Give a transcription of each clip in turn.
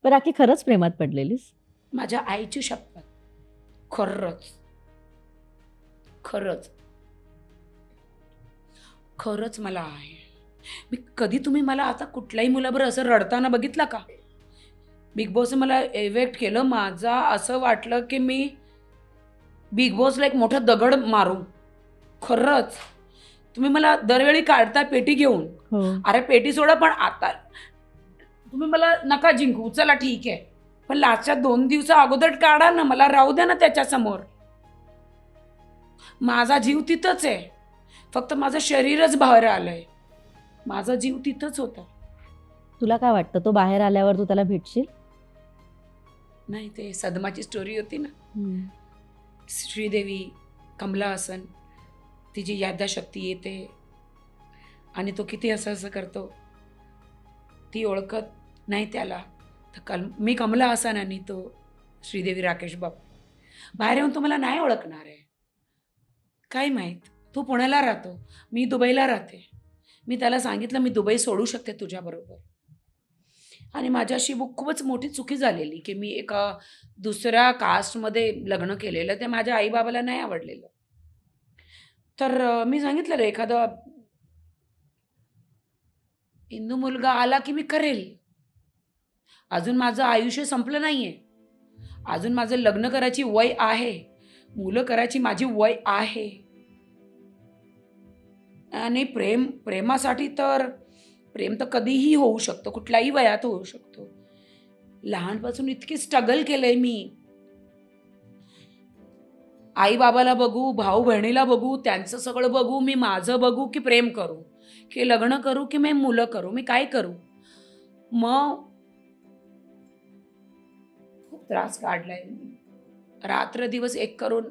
पण राखी खरंच प्रेमात पडलेलीस? माझ्या आईची शपथ, खरंच खरंच खरंच मला आहे. मी कधी तुम्ही मला आता कुठल्याही मुलाबरोबर असं रडताना बघितला का? बिग बॉसने मला इव्हेक्ट केलं. माझा असं वाटलं की मी बिग बॉसला एक मोठा दगड मारू. खरंच तुम्ही मला दरवेळी काढता पेटी घेऊन. हो. अरे पेटी सोडा, पण आता तुम्ही मला नका जिंकू, चला ठीक आहे, पण लास्टच्या 2 दिवसा अगोदर काढा ना, मला राहू द्या ना त्याच्यासमोर. माझा जीव तिथंच आहे, फक्त माझं शरीरच बाहेर आलंय. माझा जीव तिथंच होता. तुला काय वाटतं तो बाहेर आल्यावर तू त्याला भेटशील? नाही, ते सदमाची स्टोरी होती ना, श्रीदेवी, कमला हसन, तिची यादशक्ती येते आणि तो किती असं असं करतो, ती ओळखत नाही त्याला. तर मी कमला हसन आणि तो श्रीदेवी राकेश बाबू. बाहेर येऊन तो मला नाही ओळखणार आहे, काय माहीत. तो पुण्याला राहतो, मी दुबईला राहते. मी त्याला सांगितलं मी दुबई सोडू शकते तुझ्याबरोबर. आणि माझ्याशी खूपच मोठी चुकी झालेली की मी एका दुसऱ्या कास्टमध्ये लग्न केलेलं, ते माझ्या आईबाबाला नाही आवडलेलं. तर मी सांगितलं एखादा हिंदू मुलगा आला की मी करेल. अजून माझं आयुष्य संपलं नाहीये, अजून माझं लग्न करायची वय आहे, मुलं करायची माझी वय आहे. आणि प्रेमासाठी तर प्रेम तर कधीही होऊ शकतो, कुठल्याही वयात होऊ शकतो. लहानपासून इतकी स्ट्रगल केलंय मी. आई बाबाला बघू, भाऊ बहिणीला बघू, त्यांचं सगळं बघू, मी माझं बघू की प्रेम करू, की लग्न करू की मी मुलं करू, मी काय करू. मग खूप त्रास काढलाय मी. रात्र दिवस एक करून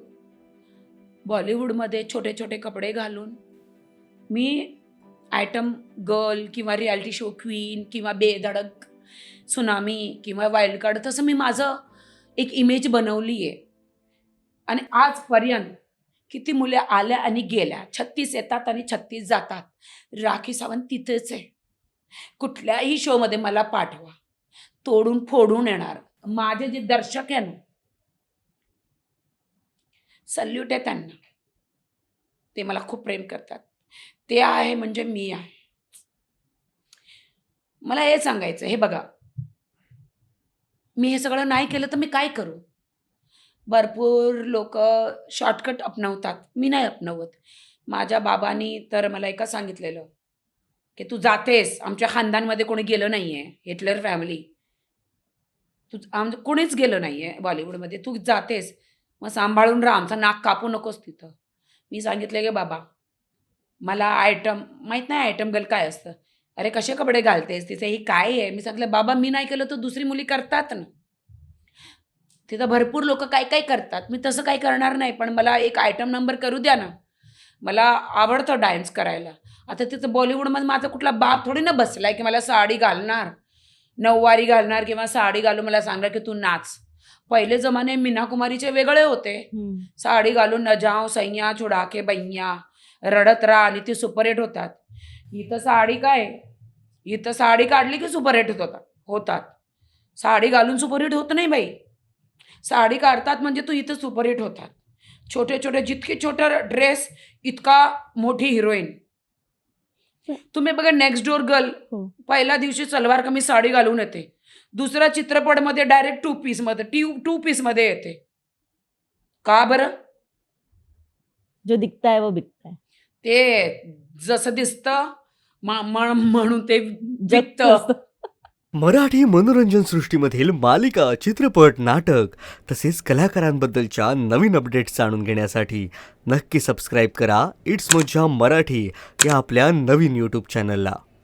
बॉलिवूडमध्ये छोटे छोटे कपडे घालून मी आयटम गर्ल किंवा रियालिटी शो क्वीन किंवा बेधडक सुनामी किंवा वाईल्ड कार्ड, तसं मी माझं एक इमेज बनवली आहे. आणि आजपर्यंत किती मुले आल्या आणि गेल्या, 36 येतात आणि 36 जातात. राखी सावंत तिथेच आहे. कुठल्याही शोमध्ये मला पाठवा, तोडून फोडून येणार. माझे जे दर्शक आहे ना, सल्यूट आहे त्यांना. ते मला खूप प्रेम करतात. ते आहे म्हणजे मी आहे. मला हे सांगायचं, हे बघा, मी हे सगळं नाही केलं तर मी काय करू. भरपूर लोक शॉर्टकट अपनवतात, मी नाही अपनवत. माझ्या बाबांनी तर मला एका सांगितलेलं की तू जातेस, आमच्या खानदानमध्ये कोणी गेलं नाही आहे, हिटलर फॅमिली, तू कोणीच गेलं नाही आहे बॉलिवूडमध्ये, तू जातेस मग सांभाळून राहा, आमचं नाक कापू नकोस तिथं. मी सांगितलं की बाबा मला आयटम माहीत नाही, आयटम गर्ल काय असतं, अरे कसे कपडे घालतेस तिथे, ही काय आहे. मी सांगितलं बाबा मी नाही केलं तर दुसरी मुली करतात ना, तिथं भरपूर लोक काय काय करतात, मी तसं काही करणार नाही, पण मला एक आयटम नंबर करू द्या ना, मला आवडतं डान्स करायला. आता तिथं बॉलिवूडमध्ये माझा कुठला बाप थोडी ना बसलाय की मला साडी घालणार, नऊवारी घालणार किंवा साडी घालून मला सांगणार की तू नाच. पहिले जमाने मीना कुमारीचे वेगळे होते. साडी घालून न जाओ सैया छुडा के बैया, रडत राहा आणि ती सुपरहिट होतात. इथं साडी काय, इथं साडी काढली की सुपरहिट होतात. साडी घालून सुपरहिट होत नाही बाई, साडी काढतात म्हणजे तू इथं सुपरहिट होतात. छोटे छोटे, जितके छोटा ड्रेस इतका मोठी हिरोईन. तुम्ही बघा नेक्स्ट डोअर गर्ल, पहिल्या दिवशी सलवार कमीज साडी घालून येते, दुसऱ्या चित्रपटमध्ये डायरेक्ट टू पीस मध्ये येते. का बरं? जो दिखता है वो बिकता है. ते जसं दिसतं म्हणून ते विकतं. मराठी मनोरंजन सृष्टीमधील मालिका, चित्रपट, नाटक तसेच कलाकारांबद्दलच्या नवीन अपडेट्स जाणून घेण्यासाठी नक्की सबस्क्राईब करा इट्स मज्जा मराठी या आपल्या नवीन यूट्यूब चॅनलला.